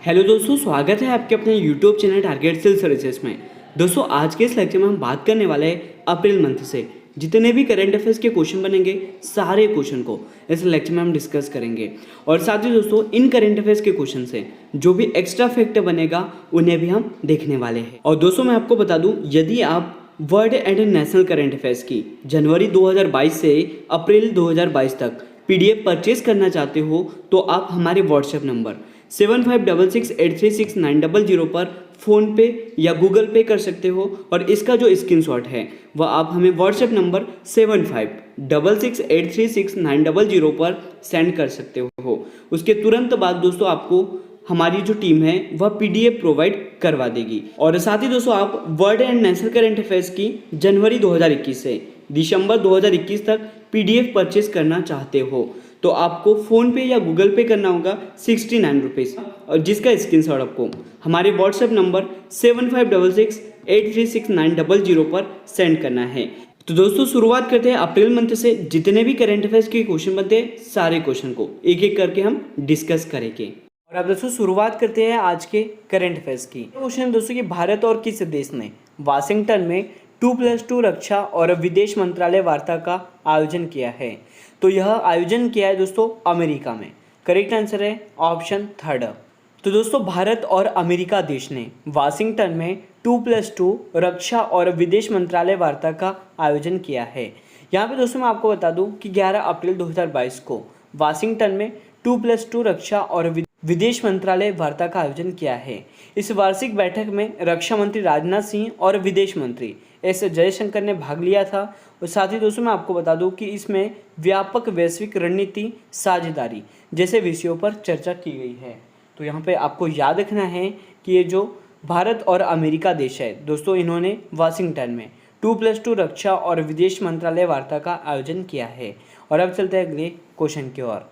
Hello दोस्तों, स्वागत है आपके अपने YouTube channel Target Sales Services में। दोस्तों आज के इस लेक्चर में हम बात करने वाले हैं अप्रैल मंथ से जितने भी करंट अफेयर्स के क्वेश्चन बनेंगे सारे क्वेश्चन को इस लेक्चर में हम डिस्कस करेंगे। और साथ ही दोस्तों इन करंट अफेयर्स के क्वेश्चन से जो भी एक्स्ट्रा फैक्ट बनेगा उन्हें भी हम देखने वाले हैं। और दोस्तों मैं आपको बता दूं, यदि आप world and national current affairs की जनवरी 2022 से अप्रैल 2022 तक PDF परचेज करना चाहते हो तो आप हमारे व्हाट्सएप नंबर 7566836900 पर फ़ोन पे या गूगल पे कर सकते हो। और इसका जो स्क्रीनशॉट है वह आप हमें व्हाट्सएप नंबर 7566836900 पर सेंड कर सकते हो। उसके तुरंत बाद दोस्तों आपको हमारी जो टीम है वह PDF प्रोवाइड करवा देगी। और साथ ही दोस्तों आप world and national current affairs की जनवरी 2021 से दिसंबर 2021 तक PDF परचेज करना चाहते हो तो आपको फ़ोन पे या गूगल पे करना होगा 69 रुपीज़, और जिसका स्क्रीनशॉट आपको हमारे व्हाट्सएप नंबर 7566836900 पर सेंड करना है। तो दोस्तों शुरुआत करते हैं अप्रैल मंथ से। जितने भी करंट अफेयर्स के क्वेश्चन बनते हैं सारे क्वेश्चन को एक एक करके हम डिस्कस करेंगे। और अब दोस्तों शुरुआत करते हैं आज के करंट अफेयर्स की। क्वेश्चन दोस्तों कि भारत और किस देश ने वाशिंगटन में 2+2 रक्षा और विदेश मंत्रालय वार्ता का आयोजन किया है? तो यह आयोजन किया है दोस्तों अमेरिका में। करेक्ट आंसर है ऑप्शन थर्ड। तो दोस्तों भारत और अमेरिका देश ने वाशिंगटन में 2+2 रक्षा और विदेश मंत्रालय वार्ता का आयोजन किया है। यहाँ पे दोस्तों मैं आपको बता दूं कि 11 अप्रैल 2022 को वाशिंगटन में 2+2 रक्षा और विदेश मंत्रालय वार्ता का आयोजन किया है। इस वार्षिक बैठक में रक्षा मंत्री राजनाथ सिंह और विदेश मंत्री एस जयशंकर ने भाग लिया था। और साथ ही दोस्तों मैं आपको बता दूं कि इसमें व्यापक वैश्विक रणनीति साझेदारी जैसे विषयों पर चर्चा की गई है। तो यहाँ पे आपको याद रखना है कि ये जो भारत और अमेरिका देश है दोस्तों, इन्होंने वाशिंगटन में 2+2 रक्षा और विदेश मंत्रालय वार्ता का आयोजन किया है। और अब चलते हैं अगले क्वेश्चन की ओर।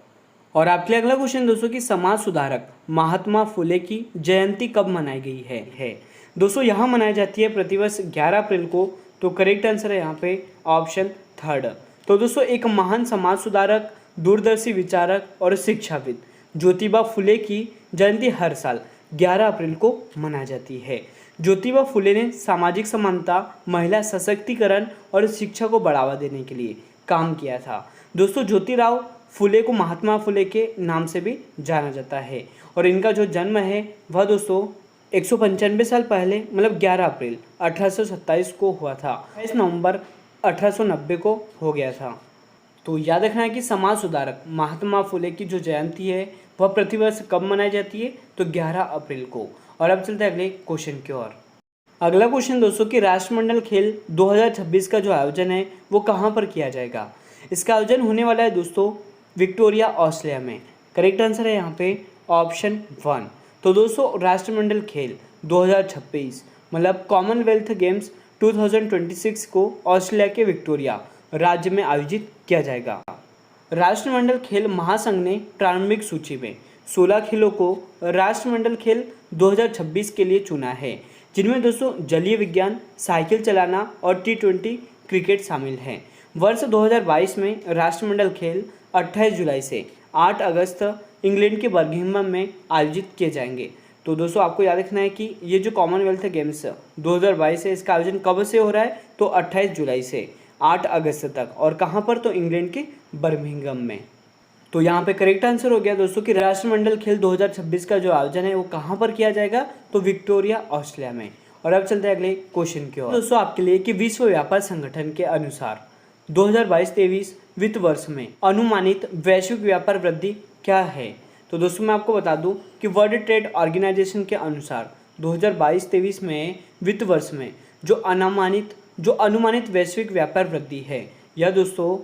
और आपके अगला क्वेश्चन दोस्तों कि समाज सुधारक महात्मा फुले की जयंती कब मनाई गई है? दोस्तों यहाँ मनाई जाती है प्रतिवर्ष 11 अप्रैल को। तो करेक्ट आंसर है यहाँ पे ऑप्शन थर्ड। तो दोस्तों एक महान समाज सुधारक, दूरदर्शी विचारक और शिक्षाविद ज्योतिबा फुले की जयंती हर साल 11 अप्रैल को मनाई जाती है। ज्योतिबा फुले ने सामाजिक समानता, महिला सशक्तिकरण और शिक्षा को बढ़ावा देने के लिए काम किया था। दोस्तों ज्योतिराव फुले को महात्मा फुले के नाम से भी जाना जाता है। और इनका जो जन्म है वह दोस्तों 195 साल पहले मतलब 11 अप्रैल 1827 को हुआ था। 22 नवंबर 1890 को हो गया था। तो याद रखना है कि समाज सुधारक महात्मा फुले की जो जयंती है वह प्रतिवर्ष कब मनाई जाती है? तो 11 अप्रैल को। और अब चलते हैं अगले क्वेश्चन की ओर। अगला क्वेश्चन दोस्तों कि राष्ट्रमंडल खेल 2026 का जो आयोजन है वो कहाँ पर किया जाएगा? इसका आयोजन होने वाला है दोस्तों विक्टोरिया, ऑस्ट्रेलिया में। करेक्ट आंसर है यहाँ पे ऑप्शन 1। तो दोस्तों राष्ट्रमंडल खेल 2026 मतलब कॉमनवेल्थ गेम्स 2026 को ऑस्ट्रेलिया के विक्टोरिया राज्य में आयोजित किया जाएगा। राष्ट्रमंडल खेल महासंघ ने प्रारंभिक सूची में 16 खेलों को राष्ट्रमंडल खेल 2026 के लिए चुना है, जिनमें दोस्तों जलीय विज्ञान, साइकिल चलाना और T20 क्रिकेट शामिल हैं। वर्ष 2022 में राष्ट्रमंडल खेल 28 जुलाई से 8 अगस्त इंग्लैंड के बर्मिंघम में आयोजित किए जाएंगे। तो दोस्तों आपको याद रखना है कि ये जो कॉमनवेल्थ गेम्स 2022 है इसका आयोजन कब से हो रहा है? तो 28 जुलाई से 8 अगस्त तक। और कहाँ पर? तो इंग्लैंड के बर्मिंघम में। तो यहाँ पे करेक्ट आंसर हो गया दोस्तों कि राष्ट्रमंडल खेल 2026 का जो आयोजन है वो कहाँ पर किया जाएगा? तो विक्टोरिया, ऑस्ट्रेलिया में। और अब चलते हैं अगले क्वेश्चन की ओर दोस्तों आपके लिए कि विश्व व्यापार संगठन के अनुसार 2022-23 वित्त वर्ष में अनुमानित वैश्विक व्यापार वृद्धि क्या है? तो दोस्तों मैं आपको बता दूं कि वर्ल्ड ट्रेड ऑर्गेनाइजेशन के अनुसार 2022-23 में वित्त वर्ष में जो अनुमानित वैश्विक व्यापार वृद्धि है यह दोस्तों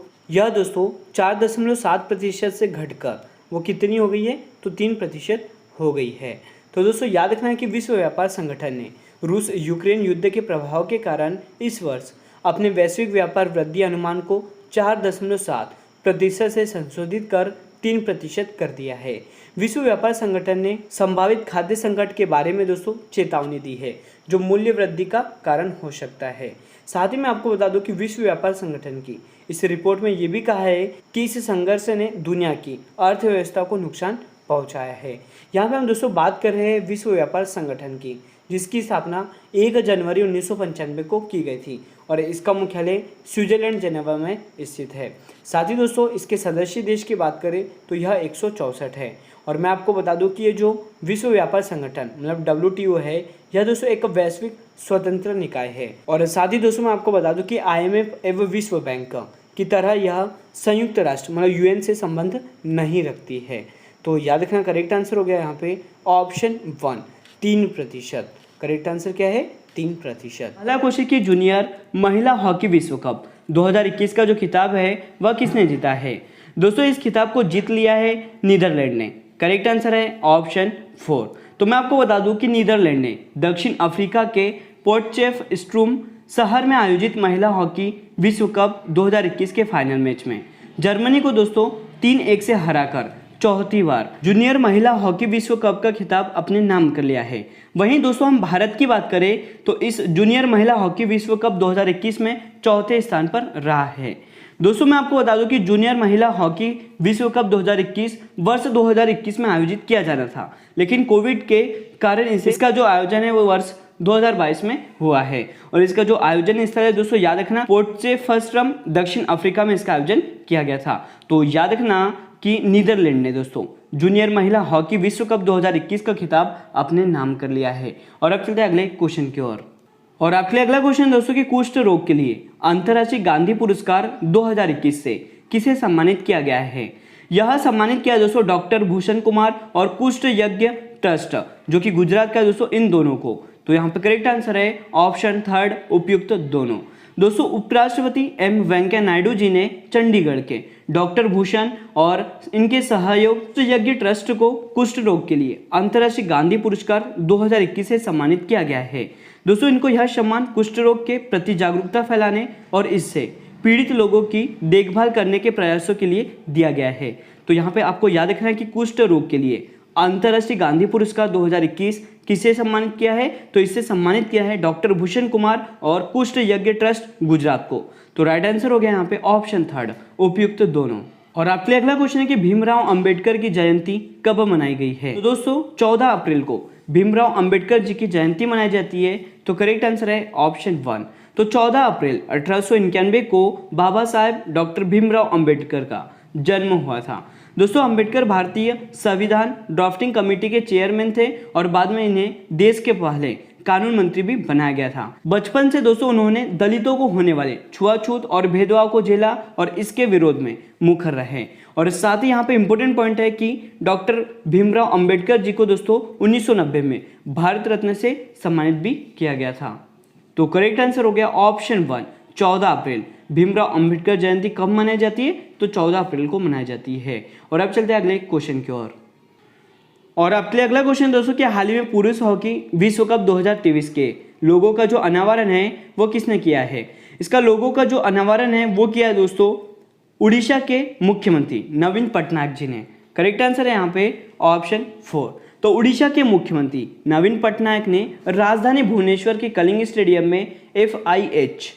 4.7% से घटकर वो कितनी हो गई है? तो 3% हो गई है। तो दोस्तों याद रखना है कि विश्व व्यापार संगठन ने रूस यूक्रेन युद्ध के प्रभाव के कारण इस वर्ष अपने वैश्विक व्यापार वृद्धि अनुमान को 4.7% से संशोधित कर 3% कर दिया है। विश्व व्यापार संगठन ने संभावित खाद्य संकट के बारे में दोस्तों चेतावनी दी है, जो मूल्य वृद्धि का कारण हो सकता है। साथ ही मैं आपको बता दूं कि विश्व व्यापार संगठन की इस रिपोर्ट में ये भी कहा है कि इस संघर्ष ने दुनिया की अर्थव्यवस्था को नुकसान पहुंचाया है। यहाँ पे हम दोस्तों बात कर रहे हैं विश्व व्यापार संगठन की, जिसकी स्थापना 1 जनवरी 1995 को की गई थी और इसका मुख्यालय स्विट्जरलैंड जेनेवा में स्थित है। साथ ही दोस्तों इसके सदस्य देश की बात करें तो यह 164 है। और मैं आपको बता दूं कि ये जो विश्व व्यापार संगठन मतलब WTO है, यह दोस्तों एक वैश्विक स्वतंत्र निकाय है। और साथ ही दोस्तों मैं आपको बता दूं कि IMF एवं विश्व बैंक की तरह यह संयुक्त राष्ट्र मतलब UN से संबंध नहीं रखती है। तो याद रखना करेक्ट आंसर हो गया यहाँ पे ऑप्शन 1 3%। करेक्ट आंसर क्या है 3%। पहला क्वेश्चन की जूनियर महिला हॉकी विश्व कप 2021 का जो खिताब है वह किसने जीता है? दोस्तों इस खिताब को जीत लिया है नीदरलैंड ने। करेक्ट आंसर है ऑप्शन 4। तो मैं आपको बता दूं कि नीदरलैंड ने दक्षिण अफ्रीका के पोर्टचेफस्ट्रूम शहर में आयोजित महिला हॉकी विश्व कप 2021 के फाइनल मैच में जर्मनी को दोस्तों 3-1 से हराकर चौथी बार जूनियर महिला हॉकी विश्व कप का खिताब अपने नाम कर लिया है। वहीं दोस्तों हम भारत की बात करें तो इस जूनियर महिला हॉकी विश्व कप 2021 में चौथे स्थान पर रहा है। दोस्तों मैं आपको बता दूं कि जूनियर महिला हॉकी विश्व कप 2021 वर्ष 2021 में आयोजित किया जाना था, लेकिन कोविड के कारण इसका जो आयोजन है वो वर्ष 2022 में हुआ है। और इसका जो आयोजन स्थल है दोस्तों याद रखना पोर्टचेफस्ट्रूम दक्षिण अफ्रीका में इसका आयोजन किया गया था। तो याद रखना कि नीदरलैंड ने दोस्तों जूनियर महिला हॉकी विश्व कप 2021 का खिताब अपने नाम कर लिया है। और अब चलते हैं अगले क्वेश्चन की ओर। और आपके लिए अगला क्वेश्चन दोस्तों कि कुष्ठ रोग के लिए अंतर्राष्ट्रीय गांधी पुरस्कार 2021 से किसे सम्मानित किया गया है? यह सम्मानित किया दोस्तों डॉक्टर भूषण कुमार और कुष्ठ यज्ञ ट्रस्ट जो कि गुजरात का दोस्तों इन दोनों को। तो यहाँ पे करेक्ट आंसर है ऑप्शन 3 उपयुक्त दोनों। दोस्तों उपराष्ट्रपति एम वेंकैया नायडू जी ने चंडीगढ़ के डॉक्टर भूषण और इनके सहयोग यज्ञ ट्रस्ट को कुष्ठ रोग के लिए अंतर्राष्ट्रीय गांधी पुरस्कार 2021 से सम्मानित किया गया है। दोस्तों इनको यह सम्मान कुष्ठ रोग के प्रति जागरूकता फैलाने और इससे पीड़ित लोगों की देखभाल करने के प्रयासों के लिए दिया गया है। तो यहाँ पे आपको याद रखना है कि कुष्ठ रोग के लिए अंतर्राष्ट्रीय गांधी पुरस्कार 2021 किसे सम्मानित किया है? तो इससे सम्मानित किया है डॉक्टर भूषण कुमार और कुष्ठ यज्ञ ट्रस्ट गुजरात को। तो राइट आंसर हो गया यहाँ पे ऑप्शन 3 उपयुक्त दोनों। और आपके लिए अगला क्वेश्चन है कि भीमराव अंबेडकर की जयंती कब मनाई गई है? तो दोस्तों 14 अप्रैल को भीमराव अंबेडकर जी की जयंती मनाई जाती है। तो करेक्ट आंसर है ऑप्शन 1। तो 14 अप्रैल 1891 को बाबा साहेब डॉक्टर भीमराव अंबेडकर का जन्म हुआ था। दोस्तों अंबेडकर भारतीय संविधान ड्राफ्टिंग कमेटी के चेयरमैन थे और बाद में इन्हें देश के पहले कानून मंत्री भी बनाया गया था। बचपन से दोस्तों उन्होंने दलितों को होने वाले छुआछूत और भेदभाव को झेला और इसके विरोध में मुखर रहे। और साथ ही यहाँ पे इंपॉर्टेंट पॉइंट है कि डॉक्टर भीमराव अंबेडकर जी को दोस्तों 1990 में भारत रत्न से सम्मानित भी किया गया था। तो करेक्ट आंसर हो गया ऑप्शन 1 14 अप्रैल। भीमराव अंबेडकर जयंती कब मनाई जाती है? तो 14 अप्रैल को मनाई जाती है। और अब चलते हैं अगले क्वेश्चन की ओर। और आपके लिए अगला क्वेश्चन दोस्तों कि हाल ही में पुरुष हॉकी विश्व कप 2023 के लोगो का जो अनावरण है वो किसने किया है? इसका लोगो का जो अनावरण है वो किया है दोस्तों उड़ीसा के मुख्यमंत्री नवीन पटनायक जी ने। करेक्ट आंसर है यहाँ पे ऑप्शन 4। तो उड़ीसा के मुख्यमंत्री नवीन पटनायक ने राजधानी भुवनेश्वर के कलिंग स्टेडियम में FIH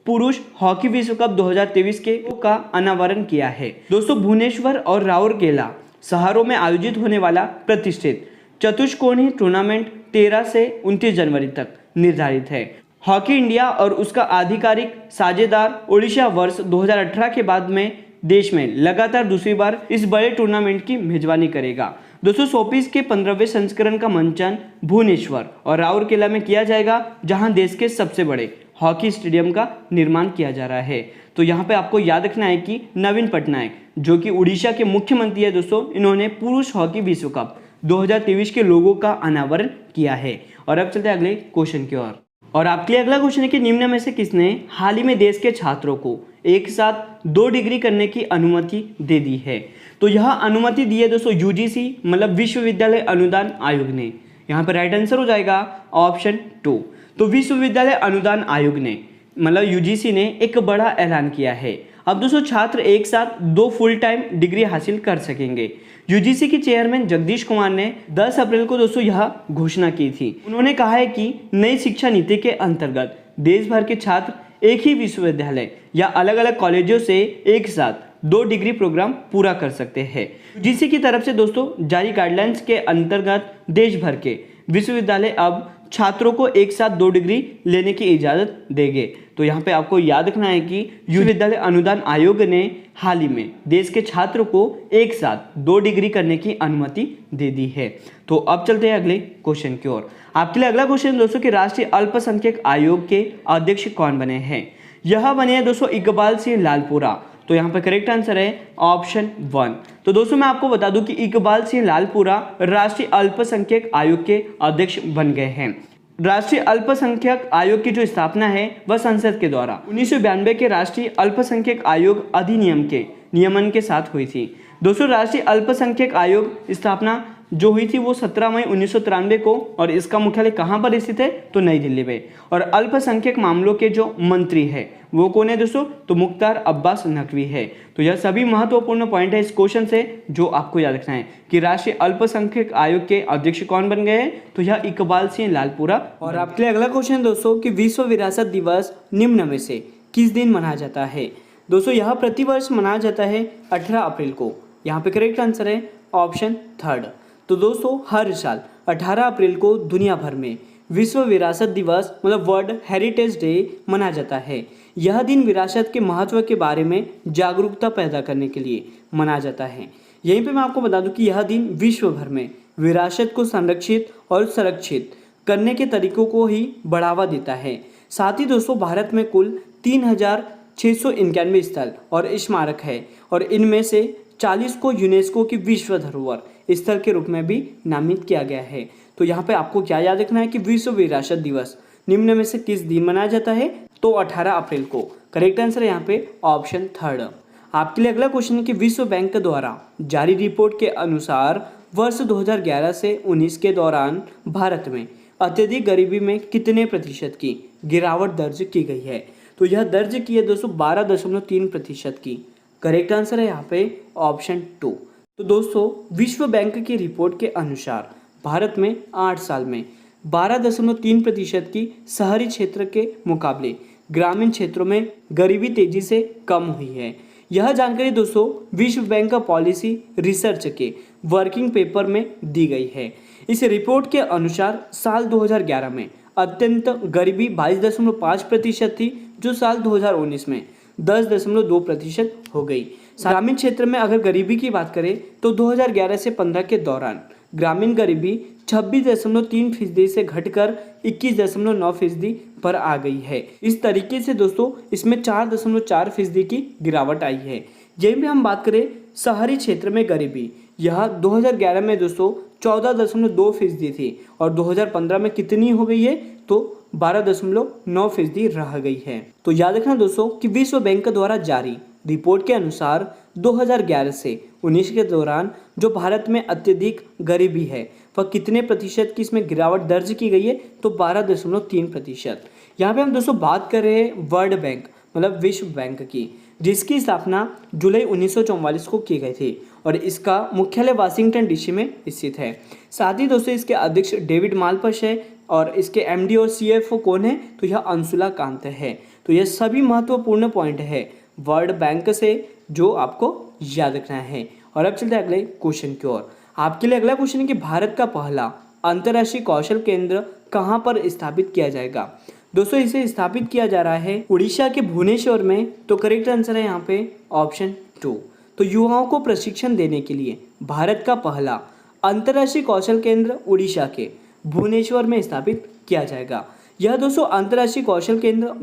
पुरुष हॉकी विश्व कप 2023 के का अनावरण किया है। दोस्तों भुवनेश्वर और राउरकेला शहरों में आयोजित होने वाला प्रतिष्ठित चतुष्कोणीय टूर्नामेंट 13 से 29 जनवरी तक निर्धारित है। हॉकी इंडिया और उसका आधिकारिक साझेदार ओडिशा वर्ष 2018 के बाद में देश में लगातार दूसरी बार इस बड़े टूर्नामेंट की मेजबानी करेगा। दोस्तों शोपीस के 15वें संस्करण का मंचन भुवनेश्वर और राउरकेला में किया जाएगा, जहां देश के सबसे बड़े हॉकी स्टेडियम का निर्माण किया जा रहा है। तो यहाँ पे आपको याद रखना है कि नवीन पटनायक जो कि उड़ीसा के मुख्यमंत्री है दोस्तों, इन्होंने पुरुष हॉकी विश्व कप 2023 के लोगो का अनावरण किया है। और अब चलते हैं अगले क्वेश्चन की ओर। और आपके लिए अगला क्वेश्चन है कि निम्न में से किसने हाल ही में देश के छात्रों को एक साथ 2 डिग्री करने की अनुमति दे दी है? तो यह अनुमति दी है दोस्तों UGC मतलब विश्वविद्यालय अनुदान आयोग ने। यहाँ पर राइट आंसर हो जाएगा ऑप्शन 2। तो विश्वविद्यालय अनुदान आयोग ने मतलब UGC ने एक बड़ा ऐलान किया है। अब दोस्तों छात्र एक साथ 2 फुल टाइम डिग्री हासिल कर सकेंगे। UGC के चेयरमैन जगदीश कुमार ने 10 अप्रैल को दोस्तों यह घोषणा की थी। उन्होंने कहा है कि नई शिक्षा नीति के अंतर्गत देश भर के छात्र एक ही विश्वविद्यालय या अलग अलग कॉलेजों से एक साथ 2 डिग्री प्रोग्राम पूरा कर सकते हैं। यूजीसी की तरफ से दोस्तों जारी गाइडलाइंस के अंतर्गत देश भर के विश्वविद्यालय अब छात्रों को एक साथ 2 डिग्री लेने की इजाज़त देंगे। तो यहाँ पे आपको याद रखना है कि विश्वविद्यालय अनुदान आयोग ने हाल ही में देश के छात्रों को एक साथ 2 डिग्री करने की अनुमति दे दी है। तो अब चलते हैं अगले क्वेश्चन की ओर। आपके लिए अगला क्वेश्चन दोस्तों कि राष्ट्रीय अल्पसंख्यक आयोग के अध्यक्ष कौन बने हैं? यह बने हैं दोस्तों इकबाल सिंह लालपुरा। तो यहाँ पे करेक्ट आंसर है ऑप्शन 1। तो दोस्तों मैं आपको बता दूं कि इकबाल सिंह लालपुरा राष्ट्रीय अल्पसंख्यक आयोग के अध्यक्ष बन गए हैं। राष्ट्रीय अल्पसंख्यक आयोग की जो स्थापना है वह संसद के द्वारा 1992 के राष्ट्रीय अल्पसंख्यक आयोग अधिनियम के नियमन के साथ हुई थी। दोस्तों राष्ट्रीय अल्पसंख्यक आयोग स्थापना जो हुई थी वो 17 मई 1993 को, और इसका मुख्यालय कहाँ पर स्थित है? तो नई दिल्ली में। और अल्पसंख्यक मामलों के जो मंत्री है वो कौन है दोस्तों? तो मुख्तार अब्बास नकवी है। तो यह सभी महत्वपूर्ण पॉइंट है इस क्वेश्चन से जो आपको याद रखना है कि राष्ट्रीय अल्पसंख्यक आयोग के अध्यक्ष कौन बन गए हैं? तो यह इकबाल सिंह लालपुरा। और आपके लिए अगला क्वेश्चन दोस्तों कि विश्व विरासत दिवस निम्न में से किस दिन मनाया जाता है? दोस्तों यह प्रतिवर्ष मनाया जाता है 18 अप्रैल को। यहाँ पे करेक्ट आंसर है ऑप्शन 3। तो दोस्तों हर साल 18 अप्रैल को दुनिया भर में विश्व विरासत दिवस मतलब वर्ल्ड हेरिटेज डे मनाया जाता है। यह दिन विरासत के महत्व के बारे में जागरूकता पैदा करने के लिए मनाया जाता है। यहीं पे मैं आपको बता दूं कि यह दिन विश्व भर में विरासत को संरक्षित और संरक्षित करने के तरीकों को ही बढ़ावा देता है। साथ ही दोस्तों भारत में कुल 3691 स्थल और स्मारक है और इनमें से 40 को यूनेस्को की विश्व धरोहर स्थल के रूप में भी नामित किया गया है। तो यहाँ पे आपको क्या याद रखना है कि विश्व विरासत दिवस निम्न में से किस दिन मनाया जाता है? तो 18 अप्रैल को। करेक्ट आंसर है यहाँ पे ऑप्शन 3। आपके लिए अगला क्वेश्चन है कि विश्व बैंक द्वारा जारी रिपोर्ट के अनुसार वर्ष 2011 से 19 के दौरान भारत में अत्यधिक गरीबी में कितने प्रतिशत की गिरावट दर्ज की गई है? तो यह दर्ज की है दोस्तों 12.3% की। करेक्ट आंसर है यहाँ पे ऑप्शन 2। तो दोस्तों विश्व बैंक की रिपोर्ट के अनुसार भारत में 8 साल में 12.3% की शहरी क्षेत्र के मुकाबले ग्रामीण क्षेत्रों में गरीबी तेजी से कम हुई है। यह जानकारी दोस्तों विश्व बैंक का पॉलिसी रिसर्च के वर्किंग पेपर में दी गई है। इस रिपोर्ट के अनुसार साल 2011 में अत्यंत गरीबी 22.5% थी, जो साल 2019 में 10.2% हो गई। ग्रामीण क्षेत्र में अगर गरीबी की बात करें तो 2011 से 15 के दौरान ग्रामीण गरीबी 26.3% से घटकर 21.9% पर आ गई है। इस तरीके से दोस्तों इसमें 4.4% की गिरावट आई है। यहीं पे हम बात करें शहरी क्षेत्र में गरीबी, यह 2011 में दोस्तों 14.2% थी और 2015 में कितनी हो गई है? तो 12.9% रह गई है। तो याद रखना दोस्तों कि विश्व बैंक द्वारा जारी रिपोर्ट के अनुसार 2011 से 19 के दौरान जो भारत में अत्यधिक गरीबी है वह कितने प्रतिशत की इसमें गिरावट दर्ज की गई है? तो 12.3%। यहाँ पे हम दोस्तों बात कर रहे हैं वर्ल्ड बैंक मतलब विश्व बैंक की, जिसकी स्थापना जुलाई 1944 को की गई थी और इसका मुख्यालय वाशिंगटन डीसी में स्थित है। साथ ही दोस्तों इसके अध्यक्ष डेविड मालपस है और इसके एमडी और सीएफओ कौन है? तो यह अंशुला कांत है। तो यह सभी महत्वपूर्ण पॉइंट है वर्ल्ड बैंक से जो आपको याद रखना है। और अब चलते हैं अगले क्वेश्चन की ओर। आपके लिए अगला क्वेश्चन है कि भारत का पहला अंतर्राष्ट्रीय कौशल केंद्र कहाँ पर स्थापित किया जाएगा? दोस्तों इसे स्थापित किया जा रहा है उड़ीसा के भुवनेश्वर में। तो करेक्ट आंसर है यहाँ पे ऑप्शन 2। तो युवाओं को प्रशिक्षण देने के लिए भारत का पहला अंतर्राष्ट्रीय कौशल केंद्र उड़ीसा के भुवनेश्वर में स्थापित किया जाएगा। यह दोस्तों अंतर्राष्ट्रीय कौशल केंद्र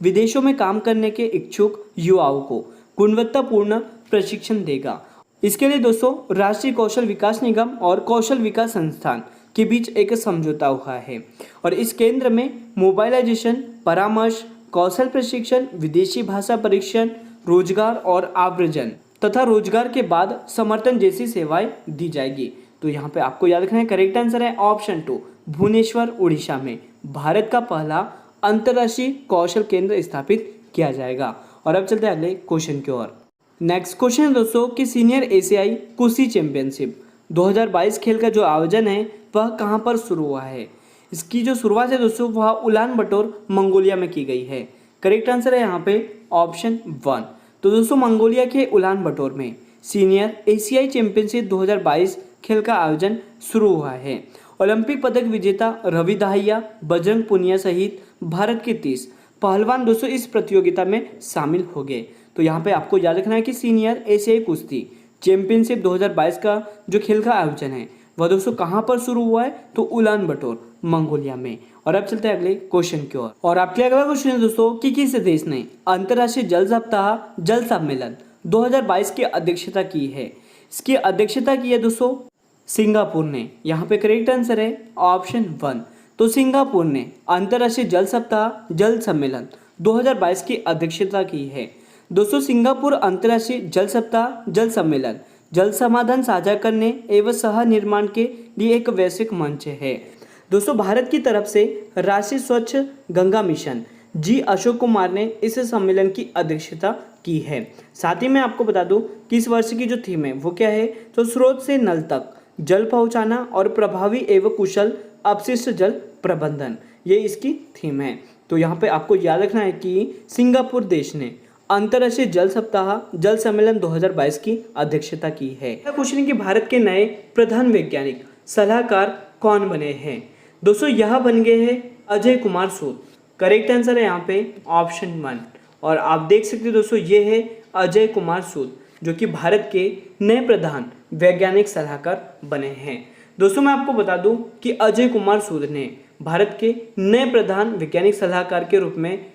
विदेशों में काम करने के इच्छुक युवाओं को गुणवत्तापूर्ण प्रशिक्षण देगा। इसके लिए दोस्तों राष्ट्रीय कौशल विकास निगम और कौशल विकास संस्थान के बीच एक समझौता हुआ है और इस केंद्र में मोबाइलाइजेशन, परामर्श, कौशल प्रशिक्षण, विदेशी भाषा परीक्षण, रोजगार और आव्रजन तथा रोजगार के बाद समर्थन जैसी सेवाएं दी जाएगी। तो यहाँ पे आपको याद रखना है करेक्ट आंसर है ऑप्शन 2। भुवनेश्वर उड़ीसा में भारत का पहला अंतर्राष्ट्रीय कौशल केंद्र स्थापित किया जाएगा। और अब चलते हैं अगले क्वेश्चन की ओर। नेक्स्ट क्वेश्चन है दोस्तों कि सीनियर एशियाई कुश्ती चैंपियनशिप 2022 खेल का जो आयोजन है वह कहाँ पर शुरू हुआ है? इसकी जो शुरुआत है दोस्तों वह उलान बटोर मंगोलिया में की गई है। करेक्ट आंसर है यहाँ पे ऑप्शन 1। तो दोस्तों मंगोलिया के उलान बटोर में सीनियर एशियाई चैंपियनशिप 2022 खेल का आयोजन शुरू हुआ है। ओलंपिक पदक विजेता रवि दहिया, बजरंग पुनिया सहित भारत के 30 पहलवान दोस्तों इस प्रतियोगिता में शामिल हो गए। तो यहाँ पे आपको याद रखना है कि सीनियर एशियाई कुश्ती चैंपियनशिप 2022 का जो खेल का आयोजन है वह दोस्तों कहाँ पर शुरू हुआ है, तो उलान बटोर मंगोलिया में। और अब चलते हैं अगले क्वेश्चन की ओर। और आपके अगला क्वेश्चन है दोस्तों कि किस देश ने अंतर्राष्ट्रीय जल सप्ताह जल सम्मेलन 2022 की अध्यक्षता की है। इसकी अध्यक्षता की है दोस्तों सिंगापुर ने। यहाँ पे करेक्ट आंसर है ऑप्शन 1। तो सिंगापुर ने अंतर्राष्ट्रीय जल सप्ताह जल सम्मेलन 2022 की अध्यक्षता की है। दोस्तों सिंगापुर अंतर्राष्ट्रीय जल सप्ताह जल सम्मेलन जल समाधान साझा करने एवं सह निर्माण के लिए एक वैश्विक मंच है। दोस्तों भारत की तरफ से राष्ट्रीय स्वच्छ गंगा मिशन जी अशोक कुमार ने इस सम्मेलन की अध्यक्षता की है। साथ ही मैं आपको बता दूं कि इस वर्ष की जो थीम है वो क्या है, तो स्रोत से नल तक जल पहुंचाना और प्रभावी एवं कुशल अपशिष्ट जल प्रबंधन, ये इसकी थीम है। तो यहाँ पे आपको याद रखना है कि सिंगापुर देश ने अंतर्राष्ट्रीय जल सप्ताह जल सम्मेलन 2022 की अध्यक्षता की है। क्वेश्चन है कि भारत के नए प्रधान वैज्ञानिक सलाहकार कौन बने हैं। दोस्तों यह बन गए हैं अजय कुमार सूद। करेक्ट आंसर है यहाँ पे ऑप्शन 1। और आप देख सकते हैं दोस्तों ये है अजय कुमार सूद जो कि भारत के नए प्रधान वैज्ञानिक सलाहकार बने हैं। दोस्तों मैं आपको बता दूं कि अजय कुमार सूद ने भारत के नए प्रधान वैज्ञानिक सलाहकार के रूप में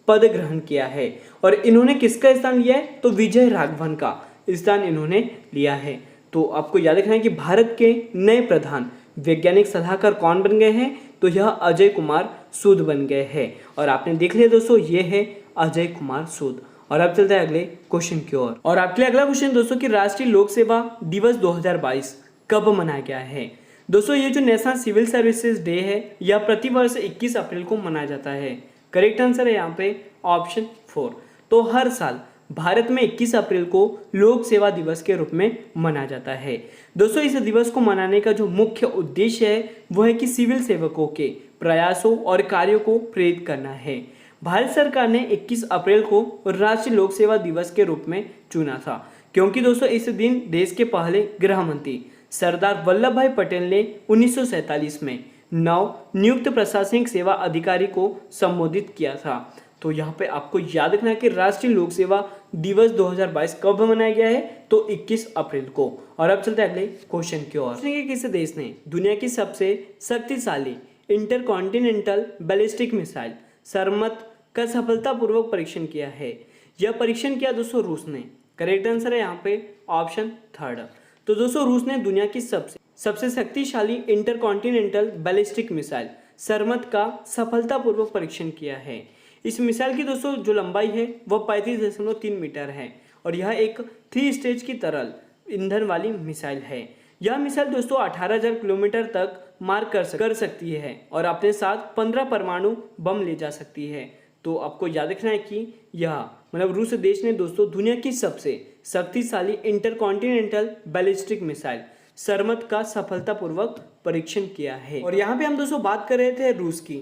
पद ग्रहण किया है। और इन्होंने किसका स्थान लिया है, तो विजय राघवन का स्थान इन्होंने लिया है। तो आपको याद रखना है कि भारत के नए प्रधान वैज्ञानिक सलाहकार कौन बन गए हैं, तो यह अजय कुमार सूद बन गए हैं। और आपने देख लिया दोस्तों ये है अजय कुमार सूद। और अब चलते हैं अगले क्वेश्चन की ओर। और आपके लिए अगला क्वेश्चन दोस्तों कि राष्ट्रीय लोक सेवा दिवस 2022 कब मनाया गया है। दोस्तों ये जो नेशनल सिविल सर्विसेज डे है यह प्रतिवर्ष 21 अप्रैल को मनाया जाता है। करेक्ट आंसर है यहाँ पे ऑप्शन 4। तो हर साल भारत में 21 अप्रैल को लोक सेवा दिवस के रूप में मनाया जाता है। दोस्तों इस दिवस को मनाने का जो मुख्य उद्देश्य है वो है कि सिविल सेवकों के प्रयासों और कार्यों को प्रेरित करना है। भारत सरकार ने 21 अप्रैल को राष्ट्रीय लोक सेवा दिवस के रूप में चुना था क्योंकि दोस्तों इस दिन देश के पहले गृह मंत्री सरदार वल्लभ भाई पटेल ने 1947 में नव नियुक्त प्रशासनिक सेवा अधिकारी को संबोधित किया था। तो यहाँ पे आपको याद रखना है कि राष्ट्रीय लोक सेवा दिवस 2022 कब मनाया गया है, तो 21 अप्रैल को। और अब चलते हैं अगले क्वेश्चन की ओर। किस देश ने दुनिया की सबसे शक्तिशाली इंटरकॉन्टिनेंटल बैलिस्टिक मिसाइल सरमत का सफलतापूर्वक परीक्षण किया है। यह परीक्षण किया दोस्तों रूस ने। करेक्ट आंसर है यहाँ पे ऑप्शन 3। तो दोस्तों रूस ने दुनिया की सबसे शक्तिशाली इंटरकॉन्टिनेंटल बैलिस्टिक मिसाइल सरमत का सफलतापूर्वक परीक्षण किया है। इस मिसाइल की दोस्तों जो लंबाई है वह 35.3 मीटर है और यह एक 3 स्टेज की तरल ईंधन वाली मिसाइल है। यह मिसाइल दोस्तों 18,000 किलोमीटर तक मार कर सकती है और अपने साथ 15 परमाणु बम ले जा सकती है। तो आपको याद रखना है कि यह मतलब रूस देश ने दोस्तों दुनिया की सबसे शक्तिशाली इंटरकॉन्टिनेंटल बैलिस्टिक मिसाइल सरमत का सफलतापूर्वक परीक्षण किया है। और यहाँ पे हम दोस्तों बात कर रहे थे रूस की।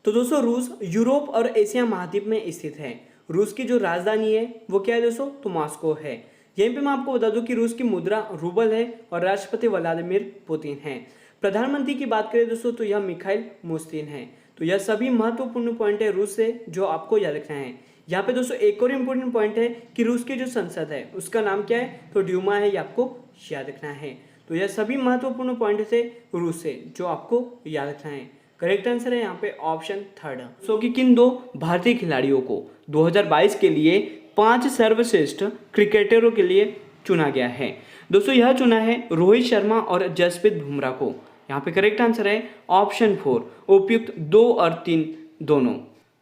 तो दोस्तों रूस यूरोप और एशिया महाद्वीप में स्थित है। रूस की जो राजधानी है वो क्या है दोस्तों, तो मॉस्को है। यहीं पे मैं आपको बता दूं कि रूस की मुद्रा रूबल है और राष्ट्रपति व्लादिमीर पुतिन है। प्रधानमंत्री की बात करें दोस्तों तो यह मिखाइल मुस्तिन है। तो यह सभी महत्वपूर्ण पॉइंट है रूस से जो आपको याद रखना है। यहाँ पे दोस्तों एक और इम्पोर्टेंट पॉइंट है कि रूस की जो संसद है उसका नाम क्या है, तो ड्यूमा है, ये आपको याद रखना है। तो यह सभी महत्वपूर्ण पॉइंट थे रूस से जो आपको याद रखना है। करेक्ट आंसर है यहाँ पे ऑप्शन 3। सो कि किन 2 भारतीय खिलाड़ियों को 2022 के लिए 5 सर्वश्रेष्ठ क्रिकेटरों के लिए चुना गया है। दोस्तों यह चुना है रोहित शर्मा और जसप्रीत बुमराह को। यहाँ पे करेक्ट आंसर है ऑप्शन 4, उपयुक्त 2 और 3 दोनों।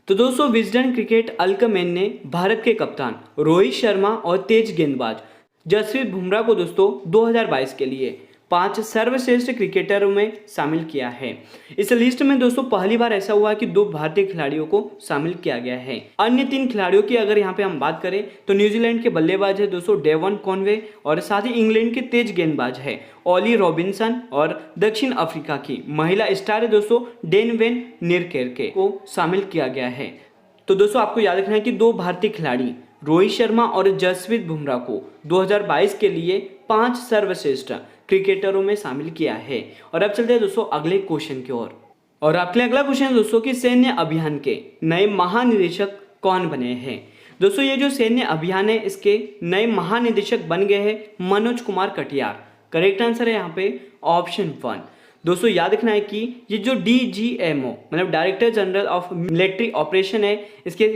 तो दोस्तों विजडन क्रिकेट अलकमेन ने भारत के कप्तान रोहित शर्मा और तेज गेंदबाज जसप्रीत बुमराह को दोस्तों 2022 के लिए 5 सर्वश्रेष्ठ क्रिकेटरों में शामिल किया है। इस लिस्ट में दोस्तों पहली बार ऐसा हुआ कि 2 भारतीय खिलाड़ियों को शामिल किया गया है। अन्य 3 खिलाड़ियों की अगर यहाँ पे हम बात करें तो न्यूजीलैंड के बल्लेबाज है दोस्तों डेवन कॉनवे और साथ ही इंग्लैंड के तेज गेंदबाज है ओली रॉबिन्सन और दक्षिण अफ्रीका की महिला स्टार है दोस्तों डेन वेन निरकेरके को शामिल किया गया है। तो दोस्तों आपको याद रखना है कि 2 भारतीय खिलाड़ी रोहित शर्मा और जसप्रीत बुमराह को 2022 के लिए 5 सर्वश्रेष्ठ क्रिकेटरों में शामिल किया है। और अब चलते हैं दोस्तों अगले क्वेश्चन की ओर। और आपके लिए अगला क्वेश्चन है दोस्तों कि सैन्य अभियान के नए महानिदेशक कौन बने हैं। दोस्तों ये जो सैन्य अभियान है इसके नए महानिदेशक बन गए हैं मनोज कुमार कटियार। करेक्ट आंसर है यहाँ पे ऑप्शन 1। दोस्तों याद रखना है कि ये जो DGMO मतलब director general of military operation है, इसके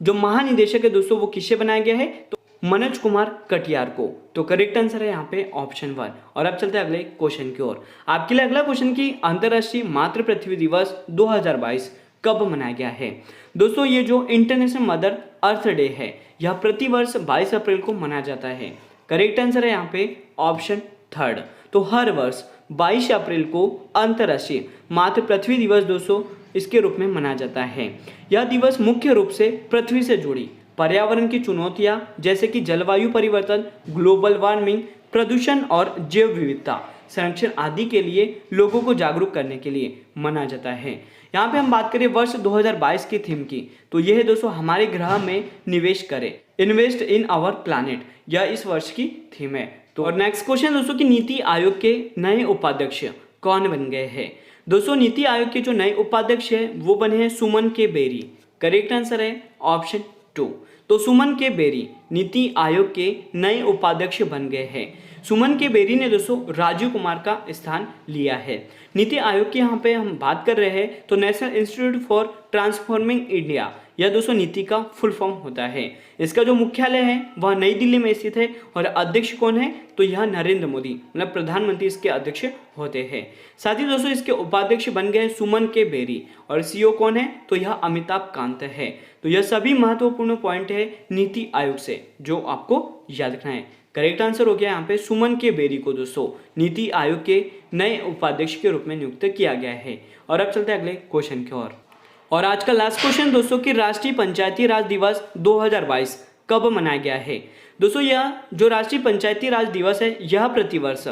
जो महानिदेशक है दोस्तों वो किससे बनाया गया है, तो मनोज कुमार कटियार को। तो करेक्ट आंसर है यहाँ पे ऑप्शन 1। और अब चलते हैं अगले क्वेश्चन की ओर। आपके लिए अगला क्वेश्चन की अंतर्राष्ट्रीय मातृ पृथ्वी दिवस 2022 कब मनाया गया है। दोस्तों ये जो इंटरनेशनल मदर अर्थ डे है यह प्रतिवर्ष 22 अप्रैल को मनाया जाता है। करेक्ट आंसर है यहाँ पे ऑप्शन 3। तो हर वर्ष 22 अप्रैल को अंतर्राष्ट्रीय मातृ पृथ्वी दिवस दोस्तों इसके रूप में मनाया जाता है। यह दिवस मुख्य रूप से पृथ्वी से जुड़ी पर्यावरण की चुनौतियां जैसे कि जलवायु परिवर्तन, ग्लोबल वार्मिंग, प्रदूषण और जैव विविधता संरक्षण आदि के लिए लोगों को जागरूक करने के लिए मनाया जाता है। यहाँ पे हम बात करें वर्ष 2022 की थीम की, तो यह है दोस्तों हमारे ग्रह में निवेश करें, इन्वेस्ट इन आवर प्लैनेट, यह इस वर्ष की थीम है। तो और नेक्स्ट क्वेश्चन दोस्तों कि नीति आयोग के नए उपाध्यक्ष कौन बन गए हैं। दोस्तों नीति आयोग के जो नए उपाध्यक्ष है वो बने हैं सुमन के बेरी। करेक्ट आंसर है ऑप्शन 2। तो सुमन के बेरी नीति आयोग के नए उपाध्यक्ष बन गए हैं। सुमन के बेरी ने दोस्तों राजीव कुमार का स्थान लिया है। नीति आयोग की यहाँ पे हम बात कर रहे हैं तो national institute for transforming India, यह दोस्तों नीति का फुल फॉर्म होता है। इसका जो मुख्यालय है वह नई दिल्ली में स्थित है और अध्यक्ष कौन है, तो यह नरेंद्र मोदी मतलब प्रधानमंत्री इसके अध्यक्ष होते हैं। साथ ही दोस्तों इसके उपाध्यक्ष बन गए सुमन के बेरी और CEO कौन है, तो यह अमिताभ कांत है। तो यह सभी महत्वपूर्ण पॉइंट है नीति आयोग से जो आपको याद रखना है। करेक्ट आंसर हो गया यहाँ पे सुमन के बेरी को दोस्तों नीति आयोग के नए उपाध्यक्ष के रूप में नियुक्त किया गया है। और अब चलते हैं अगले क्वेश्चन की ओर। और आज का लास्ट क्वेश्चन दोस्तों कि राष्ट्रीय पंचायती राज दिवस 2022 कब मनाया गया है। दोस्तों यह जो राष्ट्रीय पंचायती राज दिवस है यह प्रतिवर्ष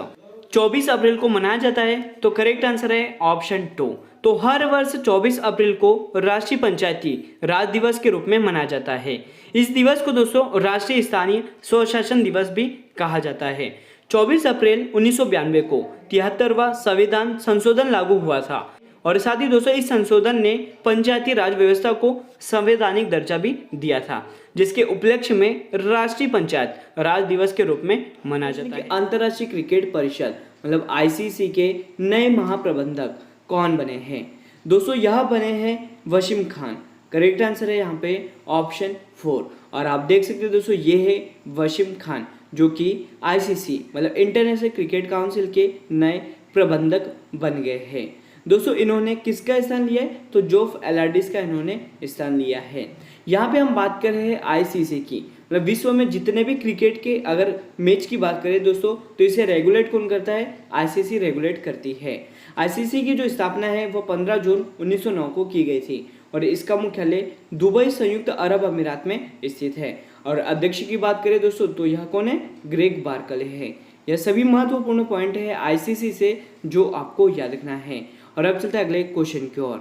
24 अप्रैल को मनाया जाता है। तो करेक्ट आंसर है ऑप्शन 2। तो हर वर्ष 24 अप्रैल को राष्ट्रीय पंचायती राज दिवस के रूप में मनाया जाता है। इस दिवस को दोस्तों राष्ट्रीय स्थानीय स्वशासन दिवस भी कहा जाता है। 24 अप्रैल 1992 को 73वां संविधान संशोधन लागू हुआ था और साथ ही दोस्तों इस संशोधन ने पंचायती राज व्यवस्था को संवैधानिक दर्जा भी दिया था, जिसके उपलक्ष्य में राष्ट्रीय पंचायत राज दिवस के रूप में मनाया जाता है। अंतर्राष्ट्रीय क्रिकेट परिषद मतलब ICC के नए महाप्रबंधक कौन बने हैं। दोस्तों यह बने हैं वसीम खान। करेक्ट आंसर है यहाँ पे ऑप्शन 4। और आप देख सकते हैं दोस्तों ये है वसीम खान जो कि ICC मतलब इंटरनेशनल क्रिकेट काउंसिल के नए प्रबंधक बन गए हैं। दोस्तों इन्होंने किसका स्थान लिया है, तो जोफ एलार्डिस का इन्होंने स्थान लिया है। यहाँ पे हम बात कर रहे हैं ICC की मतलब विश्व में जितने भी क्रिकेट के अगर मैच की बात करें दोस्तों तो इसे रेगुलेट कौन करता है, ICC रेगुलेट करती है। ICC की जो स्थापना है वो 15 जून 1909 को की गई थी और इसका मुख्यालय दुबई संयुक्त अरब अमीरात में स्थित है। और अध्यक्ष की बात करें दोस्तों तो यह कौन है, ग्रेग बार्कले है। यह सभी महत्वपूर्ण पॉइंट है ICC से जो आपको याद रखना है। और अब चलते हैं अगले क्वेश्चन की ओर।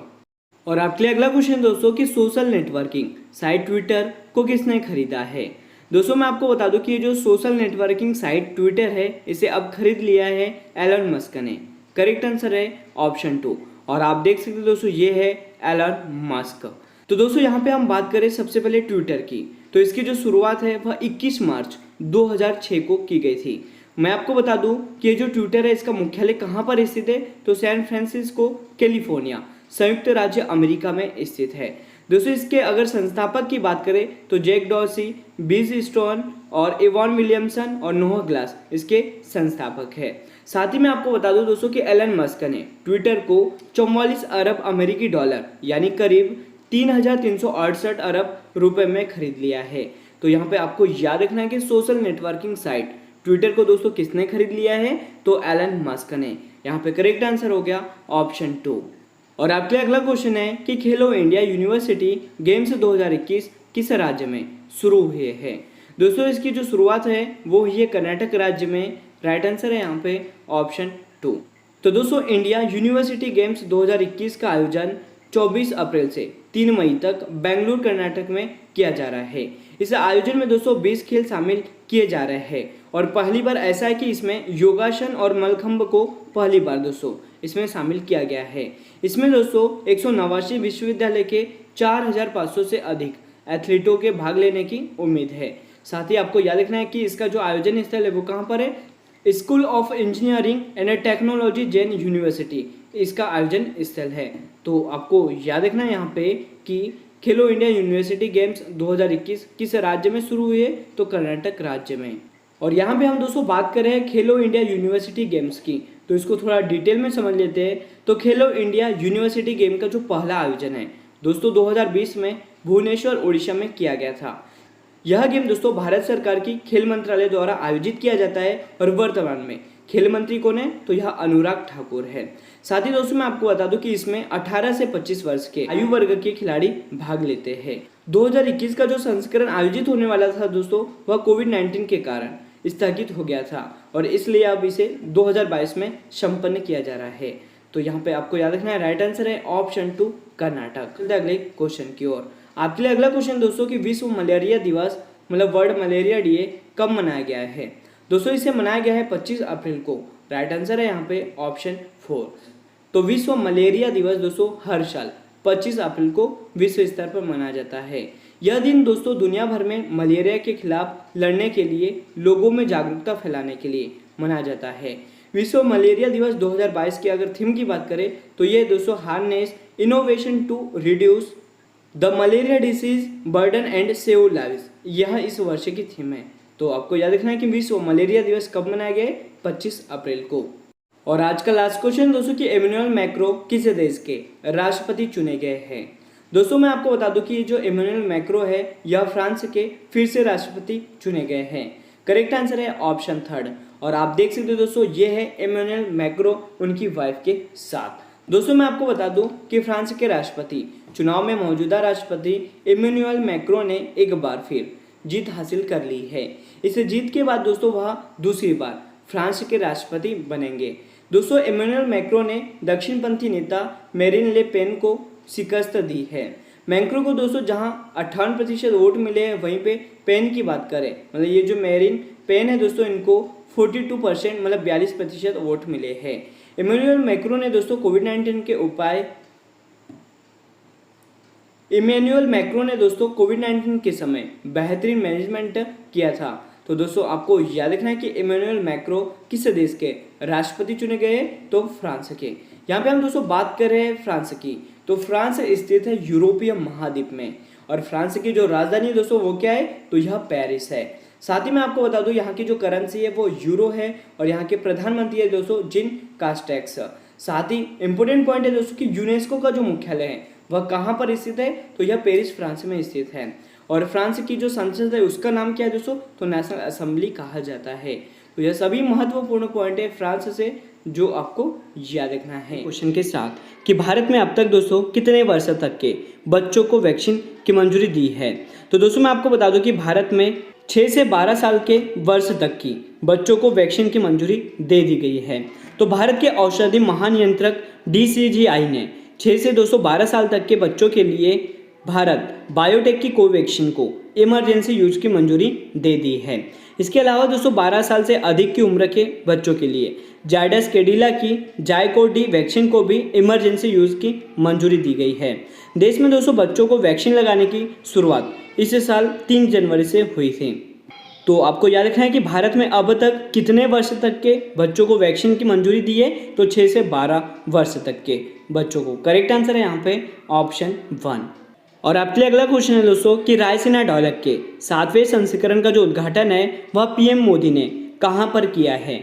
और आपके लिए अगला क्वेश्चन दोस्तों कि सोशल नेटवर्किंग साइट ट्विटर को किसने खरीदा है। दोस्तों मैं आपको बता दूं कि ये जो सोशल नेटवर्किंग साइट ट्विटर है इसे अब खरीद लिया है एलन मस्क ने। करेक्ट आंसर है ऑप्शन 2। और आप देख सकते हैं दोस्तों ये है एलन मस्क। तो दोस्तों यहाँ पे हम बात करें सबसे पहले ट्विटर की, तो इसकी जो शुरुआत है वह 21 मार्च 2006 को की गई थी। मैं आपको बता दूं कि ये जो ट्विटर है इसका मुख्यालय कहाँ पर स्थित है, तो सैन फ्रांसिस्को कैलिफोर्निया संयुक्त राज्य अमेरिका में स्थित है। दोस्तों इसके अगर संस्थापक की बात करें तो जैक डॉर्सी, बिज स्टोन और इवान विलियमसन और नोह ग्लास इसके संस्थापक है। साथ ही मैं आपको बता दूं दोस्तों कि एलन मस्क ने ट्विटर को 44 अरब अमेरिकी डॉलर यानी करीब 3,368 अरब रुपए में खरीद लिया है। तो यहाँ पे आपको याद रखना है कि सोशल नेटवर्किंग साइट ट्विटर को दोस्तों किसने खरीद लिया है, तो एलन मस्क ने। यहाँ पे करेक्ट आंसर हो गया ऑप्शन 2। और आपके लिए अगला क्वेश्चन है कि खेलो इंडिया यूनिवर्सिटी गेम्स 2021 किस राज्य में शुरू हुए हैं। दोस्तों इसकी जो शुरुआत है वो हुई है कर्नाटक राज्य में। राइट आंसर है यहाँ पे ऑप्शन 2। तो दोस्तों इंडिया यूनिवर्सिटी गेम्स 2021 का आयोजन 24 अप्रैल से 3 मई तक बेंगलुरु कर्नाटक में किया जा रहा है। इस आयोजन में दोस्तों 20 खेल शामिल किए जा रहे हैं और पहली बार ऐसा है कि इसमें योगासन और मलखंब को पहली बार दोस्तों इसमें शामिल किया गया है। इसमें दोस्तों 189 विश्वविद्यालय के 4500 से अधिक एथलीटों के भाग लेने की उम्मीद है। साथ ही आपको याद रखना है कि इसका जो आयोजन स्थल है वो कहाँ पर है, school of engineering and technology Jain university इसका आयोजन स्थल है। तो आपको याद रखना है यहाँ पे कि खेलो इंडिया यूनिवर्सिटी गेम्स 2021 किस राज्य में शुरू हुए, तो कर्नाटक राज्य में। और यहाँ पे हम दोस्तों बात कर रहे हैं खेलो इंडिया यूनिवर्सिटी गेम्स की, तो इसको थोड़ा डिटेल में समझ लेते हैं। तो खेलो इंडिया यूनिवर्सिटी गेम का जो पहला आयोजन है दोस्तों 2020 में भुवनेश्वर उड़ीसा में किया गया था। यह गेम दोस्तों भारत सरकार की खेल मंत्रालय द्वारा आयोजित किया जाता है और वर्तमान में खेल मंत्री कौन है, तो यह अनुराग ठाकुर है। साथ ही दोस्तों मैं आपको बता दूं कि इसमें 18 से 25 वर्ष के आयु वर्ग के खिलाड़ी भाग लेते हैं। 2021 का जो संस्करण आयोजित होने वाला था दोस्तों वह कोविड-19 के कारण स्थगित हो गया था और इसलिए अब इसे 2022 में संपन्न किया जा रहा है। तो यहाँ पे आपको याद रखना है राइट आंसर है ऑप्शन 2 कर्नाटक। चलते अगले क्वेश्चन की ओर। आपके लिए अगला क्वेश्चन दोस्तों कि विश्व मलेरिया दिवस मतलब वर्ल्ड मलेरिया डे कब मनाया गया है। दोस्तों इसे मनाया गया है 25 अप्रैल को। राइट आंसर है यहाँ पे ऑप्शन 4। तो विश्व मलेरिया दिवस दोस्तों हर साल 25 अप्रैल को विश्व स्तर पर मनाया जाता है। यह दिन दोस्तों दुनिया भर में मलेरिया के खिलाफ लड़ने के लिए लोगों में जागरूकता फैलाने के लिए मनाया जाता है। विश्व मलेरिया दिवस 2022 की अगर थीम की बात करें तो ये दोस्तों harness innovation to reduce the malaria disease burden and save lives, यह इस वर्ष की थीम है। तो आपको याद रखना है कि विश्व मलेरिया दिवस कब मनाया गया है, 25 अप्रैल को। और आज का लास्ट क्वेश्चन दोस्तों कि इमैनुअल मैक्रो किस देश के राष्ट्रपति चुने गए हैं। दोस्तों मैं आपको बता दूं कि ये जो इमैनुअल मैक्रो है यह फ्रांस के फिर से राष्ट्रपति चुने गए हैं। करेक्ट आंसर है ऑप्शन 3। और आप देख सकते हो दोस्तों ये है इमैनुअल मैक्रो उनकी वाइफ के साथ। दोस्तों मैं आपको बता दूं कि फ्रांस के राष्ट्रपति चुनाव में मौजूदा राष्ट्रपति इमैनुअल मैक्रो ने एक बार फिर जीत हासिल कर ली है। इस जीत के बाद दोस्तों वह दूसरी बार फ्रांस के राष्ट्रपति बनेंगे। दोस्तों इमैनुअल मैक्रो ने दक्षिणपंथी नेता मेरिन ले पेन को शिकस्त दी है। मैक्रो को दोस्तों जहां 58% वोट मिले हैं वहीं पे पेन की बात करें मतलब ये जो मेरिन पेन है दोस्तों इनको 42% मतलब 42% वोट मिले हैं। इमैनुअल मैक्रो ने दोस्तों कोविड-19 के उपाय इमैनुअल मैक्रो ने दोस्तों कोविड-19 के समय बेहतरीन मैनेजमेंट किया था। तो दोस्तों आपको याद रखना है कि इमैनुअल मैक्रो किस देश के राष्ट्रपति चुने गए, तो फ्रांस के। यहाँ पे हम दोस्तों बात कर रहे हैं फ्रांस की, तो फ्रांस स्थित है यूरोपीय महाद्वीप में और फ्रांस की जो राजधानी दोस्तों वो क्या है, तो यह पेरिस है। साथ ही मैं आपको बता दूं यहाँ की जो करेंसी है वो यूरो है और यहाँ के प्रधानमंत्री है दोस्तों जिन कास्टेक्स। साथ ही इंपोर्टेंट पॉइंट है दोस्तों कि यूनेस्को का जो मुख्यालय है वह कहाँ पर स्थित है, तो यह पेरिस फ्रांस में स्थित है। और फ्रांस की जो संसद है उसका नाम क्या है दोस्तों, तो नेशनल असेंबली कहा जाता है। तो यह सभी महत्वपूर्ण पॉइंट है फ्रांस से जो आपको याद रखना है क्वेश्चन के साथ कि भारत में अब तक दोस्तों कितने वर्ष तक के बच्चों को वैक्सीन की मंजूरी दी है। तो दोस्तों मैं आपको बता दूं कि भारत में 6 से 12 साल के वर्ष तक की बच्चों को वैक्सीन की मंजूरी दे दी गई है। तो भारत के औषधि महानियंत्रक DCGI ने 6 से 12 साल तक के बच्चों के लिए भारत बायोटेक की कोवैक्सीन को इमरजेंसी यूज की मंजूरी दे दी है। इसके अलावा दोस्तों 12 साल से अधिक की उम्र के बच्चों के लिए जायडस कैडिला की जायकोडी वैक्सीन को भी इमरजेंसी यूज की मंजूरी दी गई है। देश में दोस्तों बच्चों को वैक्सीन लगाने की शुरुआत इस साल 3 जनवरी से हुई थी। तो आपको याद रखना है कि भारत में अब तक कितने वर्ष तक के बच्चों को वैक्सीन की मंजूरी दी है, तो 6 से 12 वर्ष तक के बच्चों को। करेक्ट आंसर है यहाँ पे ऑप्शन 1। और आपके लिए अगला क्वेश्चन है दोस्तों कि रायसीना डायलॉग के 7वें संस्करण का जो उद्घाटन है वह PM मोदी ने कहां पर किया है।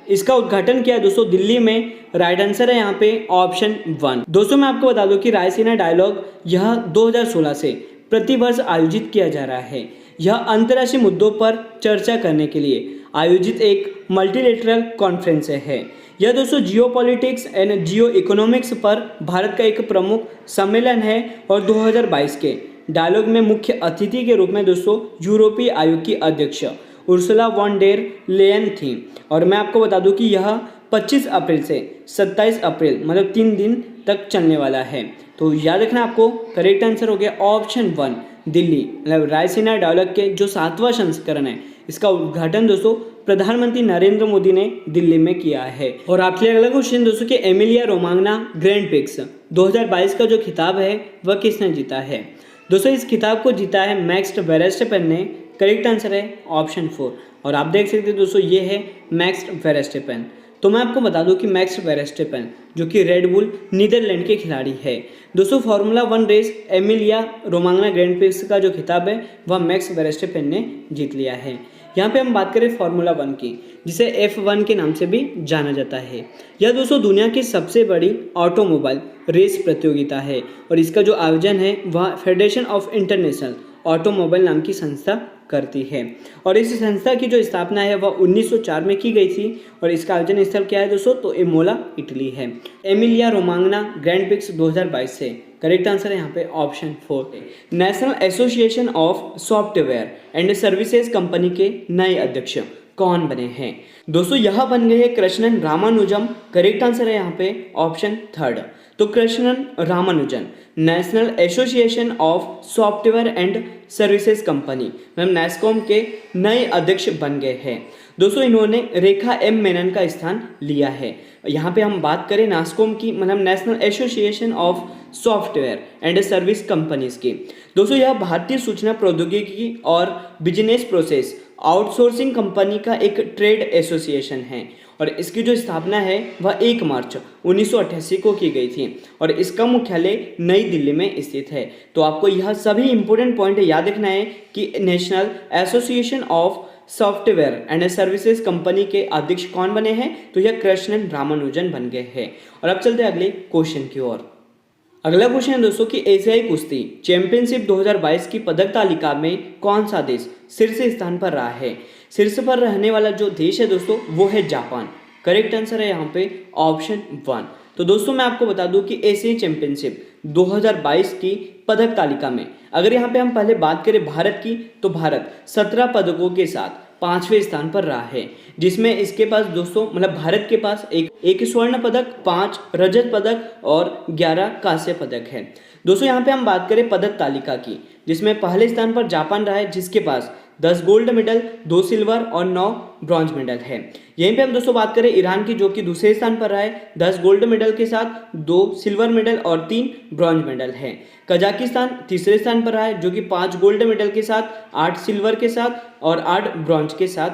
इसका उद्घाटन किया दोस्तों दिल्ली में। राइट आंसर है यहाँ पे ऑप्शन 1। दोस्तों मैं आपको बता दूं कि रायसीना डायलॉग यह 2016 से प्रतिवर्ष आयोजित किया जा रहा है। यह अंतर्राष्ट्रीय मुद्दों पर चर्चा करने के लिए आयोजित एक मल्टीलेटरल कॉन्फ्रेंस है। यह दोस्तों जियोपॉलिटिक्स एंड जियो इकोनॉमिक्स पर भारत का एक प्रमुख सम्मेलन है और 2022 के डायलॉग में मुख्य अतिथि के रूप में दोस्तों यूरोपीय आयोग की अध्यक्ष उर्सुला वॉन डेर लेयन थी। और मैं आपको बता दूं कि यह 25 अप्रैल से 27 अप्रैल मतलब 3 दिन तक चलने वाला है। तो याद रखना आपको करेक्ट आंसर हो गया ऑप्शन 1 दिल्ली। मतलब रायसीना डायलॉग के जो 7वां संस्करण है इसका उद्घाटन दोस्तों प्रधानमंत्री नरेंद्र मोदी ने दिल्ली में किया है। और आपके लिए अगला क्वेश्चन दोस्तों कि एमिलिया रोमांगना ग्रैंड प्रिक्स 2022 का जो खिताब है वह किसने जीता है। दोस्तों इस खिताब को जीता है मैक्स वेरस्टेपेन ने। करेक्ट आंसर है ऑप्शन 4। और आप देख सकते हैं दोस्तों ये है मैक्स वेरस्टेपेन। तो मैं आपको बता दूं कि मैक्स वेरस्टेपेन जो कि रेड बुल नीदरलैंड के खिलाड़ी है। दोस्तों formula 1 race Emilia Romagna Grand Prix का जो खिताब है वह मैक्स वेरस्टेपेन ने जीत लिया है। यहाँ पे हम बात करें फार्मूला 1 की, जिसे F1 के नाम से भी जाना जाता है। यह दोस्तों दुनिया की सबसे बड़ी ऑटोमोबाइल रेस प्रतियोगिता है और इसका जो आयोजन है वह फेडरेशन ऑफ इंटरनेशनल ऑटोमोबाइल नाम की संस्था करती है। और इस संस्था की जो स्थापना है वह 1904 में की गई थी और इसका आयोजन स्थल क्या है दोस्तों, तो इमोला इटली है। एमिलिया रोमांगना ग्रैंड प्रिक्स 2022 से करेक्ट आंसर है यहाँ पे option 4। National association of software and services company के नए अध्यक्ष कौन बने हैं। दोस्तों यह बन गए हैं कृष्णन रामानुजम। करेक्ट आंसर है यहाँ पे ऑप्शन 3। तो Krishnan Ramanujan national association of software and services company मतलब नेस्कॉम के नए अध्यक्ष बन गए हैं। दोस्तों इन्होंने रेखा एम मेनन का स्थान लिया है। यहाँ पे हम बात करें नास्कॉम की मतलब national association of software and service companies की। दोस्तों यह भारतीय सूचना प्रौद्योगिकी और बिजनेस प्रोसेस आउटसोर्सिंग कंपनी का एक ट्रेड एसोसिएशन है और इसकी जो स्थापना है वह 1 मार्च 1988 को की गई थी और इसका मुख्यालय नई दिल्ली में स्थित है। तो आपको यह सभी इंपॉर्टेंट पॉइंट याद रखना है कि national association of software and services company के अध्यक्ष कौन बने हैं, तो यह कृष्णन रामानुजन बन गए हैं। और अब चलते हैं अगले क्वेश्चन की ओर। अगला क्वेश्चन है दोस्तों कि एशियाई कुश्ती चैंपियनशिप 2022 की पदक तालिका में कौन सा देश शीर्ष स्थान पर रहा है। शीर्ष पर रहने वाला जो देश है दोस्तों वो है जापान। करेक्ट आंसर है यहाँ पे ऑप्शन 1। तो दोस्तों मैं आपको बता दूं कि एशियाई चैंपियनशिप 2022 की पदक तालिका में अगर यहाँ पे हम पहले बात करें भारत की, तो भारत 17 पदकों के साथ 5वें स्थान पर रहा है, जिसमें इसके पास दोस्तों मतलब भारत के पास एक स्वर्ण पदक, 5 रजत पदक और 11 कांस्य पदक है। दोस्तों यहाँ पे हम बात करें पदक तालिका की, जिसमें पहले स्थान पर जापान रहा है जिसके पास 10 गोल्ड मेडल, 2 सिल्वर और 9 ब्रॉन्ज मेडल है। यहीं पे हम दोस्तों बात करें ईरान की, जो कि दूसरे स्थान पर रहा है 10 गोल्ड मेडल के साथ 2 सिल्वर मेडल और 3 ब्रॉन्ज मेडल है। कजाकिस्तान तीसरे स्थान पर रहा है जो कि 5 गोल्ड मेडल के साथ 8 सिल्वर के साथ और 8 ब्रॉन्ज के साथ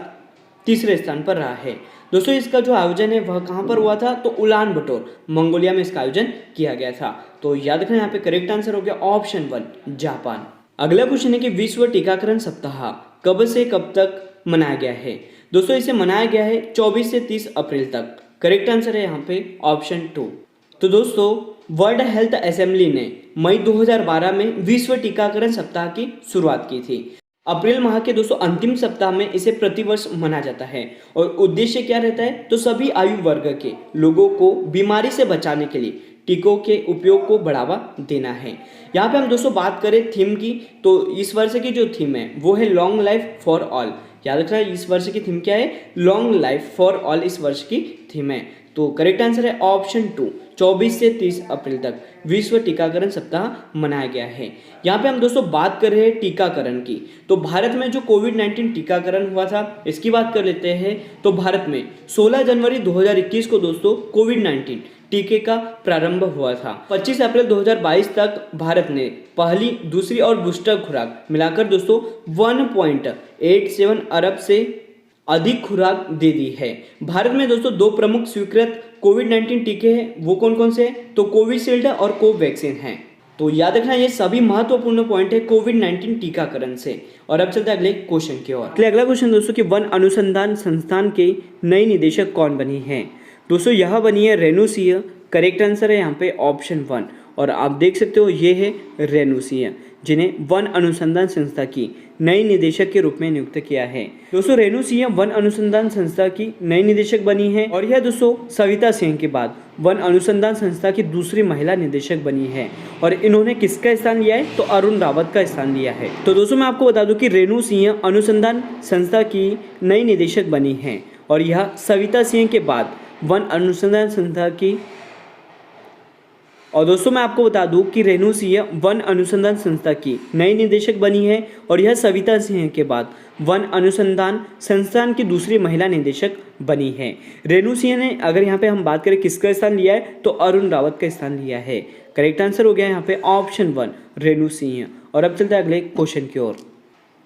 तीसरे स्थान पर रहा है। दोस्तों इसका जो आयोजन है वह कहाँ पर हुआ था, तो उलान बटोर मंगोलिया में इसका आयोजन किया गया था। तो याद रखना यहाँ पे करेक्ट आंसर हो गया ऑप्शन 1 जापान। अगला क्वेश्चन है कि विश्व टीकाकरण सप्ताह कब से कब तक मनाया गया है। दोस्तों इसे मनाया गया है 24 से 30 अप्रैल तक। करेक्ट आंसर है यहाँ पे ऑप्शन 2। तो दोस्तों वर्ल्ड हेल्थ असेंबली ने मई 2012 में विश्व टीकाकरण सप्ताह की शुरुआत की थी। अप्रैल माह के दोस्तों अंतिम सप्ताह में इसे प्रतिवर्ष मनाया जाता है और उद्देश्य क्या रहता है, तो सभी आयु वर्ग के लोगों को बीमारी से बचाने के लिए टीकों के उपयोग को बढ़ावा देना है। यहाँ पे हम दोस्तों बात करें थीम की, तो इस वर्ष की जो थीम है वो है लॉन्ग लाइफ फॉर ऑल। याद रखना इस वर्ष की थीम क्या है, लॉन्ग लाइफ फॉर ऑल इस वर्ष की थीम है। तो करेक्ट आंसर है ऑप्शन 2 24 से 30 अप्रैल तक विश्व टीकाकरण सप्ताह मनाया गया है। यहाँ पे हम दोस्तों बात कर रहे हैं टीकाकरण की, तो भारत में जो कोविड-19 टीकाकरण हुआ था इसकी बात कर लेते हैं। तो भारत में 16 जनवरी 2021 को दोस्तों कोविड-19 टीके का प्रारंभ हुआ था। 25 अप्रैल 2022 तक भारत ने पहली, दूसरी और बूस्टर खुराक मिलाकर दोस्तों 1.87 अरब से अधिक खुराक दे दी है। भारत में दोस्तों 2 प्रमुख स्वीकृत कोविड-19 टीके हैं, वो कौन कौन से हैं, तो कोविशील्ड और कोवैक्सीन हैं। तो याद रखना ये सभी महत्वपूर्ण पॉइंट है कोविड-19 टीकाकरण से। और अब चलते हैं अगले क्वेश्चन की ओर। अगला क्वेश्चन दोस्तों कि वन अनुसंधान संस्थान के नई निदेशक कौन बनी है। दोस्तों यह बनी है रेणु सिंह। करेक्ट आंसर है यहाँ पे ऑप्शन 1 और आप देख सकते हो ये है रेणु सिंह, जिन्हें वन अनुसंधान संस्था की नई निदेशक के रूप में नियुक्त किया है। दोस्तों रेणु सिंह वन अनुसंधान संस्था की नई निदेशक बनी है और यह दोस्तों सविता सिंह के बाद वन अनुसंधान संस्था की दूसरी महिला निदेशक बनी है। और इन्होंने किसका स्थान लिया है, तो अरुण रावत का स्थान लिया है। तो दोस्तों मैं आपको बता दूं कि रेणु सिंह अनुसंधान संस्था की नई निदेशक बनी है और यह सविता सिंह के बाद वन अनुसंधान संस्था की और दोस्तों मैं आपको बता दूं कि रेणु सिंह वन अनुसंधान संस्था की नई निदेशक बनी है और यह सविता सिंह के बाद वन अनुसंधान संस्थान की दूसरी महिला निदेशक बनी है। रेणु सिंह ने अगर यहाँ पे हम बात करें किसका स्थान लिया है तो अरुण रावत का स्थान लिया है। करेक्ट आंसर हो गया यहाँ पे ऑप्शन 1 रेणु सिंह। और अब चलते हैं अगले क्वेश्चन की ओर।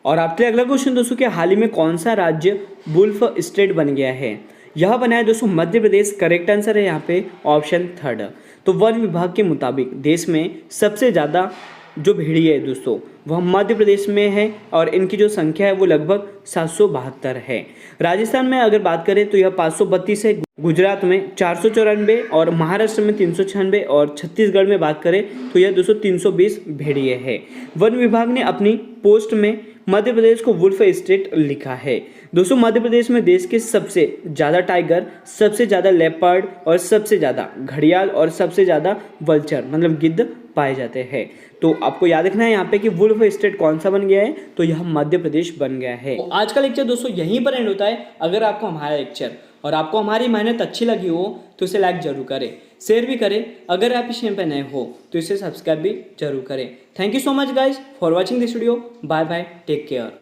और आपके अगला क्वेश्चन दोस्तों कि हाल ही में कौन सा राज्य वुल्फ स्टेट बन गया है? यह बना है दोस्तों मध्य प्रदेश। करेक्ट आंसर है यहाँ पे ऑप्शन 3। तो वन विभाग के मुताबिक देश में सबसे ज़्यादा जो भेड़िए है दोस्तों वह मध्य प्रदेश में है और इनकी जो संख्या है वो लगभग 772 है। राजस्थान में अगर बात करें तो यह 532 है, गुजरात में 494 और महाराष्ट्र में 396 और छत्तीसगढ़ में बात करें तो यह 320 भेड़िए है। वन विभाग ने अपनी पोस्ट में मध्य प्रदेश को वुल्फ स्टेट लिखा है। दोस्तों मध्य प्रदेश में देश के सबसे ज़्यादा टाइगर, सबसे ज़्यादा लेपर्ड और सबसे ज़्यादा घड़ियाल और सबसे ज़्यादा वल्चर मतलब गिद्ध पाए जाते हैं। तो आपको याद रखना है यहाँ पे कि वुल्फ स्टेट कौन सा बन गया है तो यह मध्य प्रदेश बन गया है। तो आज का लेक्चर दोस्तों यहीं पर एंड होता है। अगर आपको हमारा लेक्चर और आपको हमारी मेहनत अच्छी लगी हो तो इसे लाइक जरूर करें, शेयर भी करें। अगर आप इस चैनल पर नए हो तो इसे सब्सक्राइब भी जरूर करें। Thank you so much guys for watching this video. Bye bye, take care.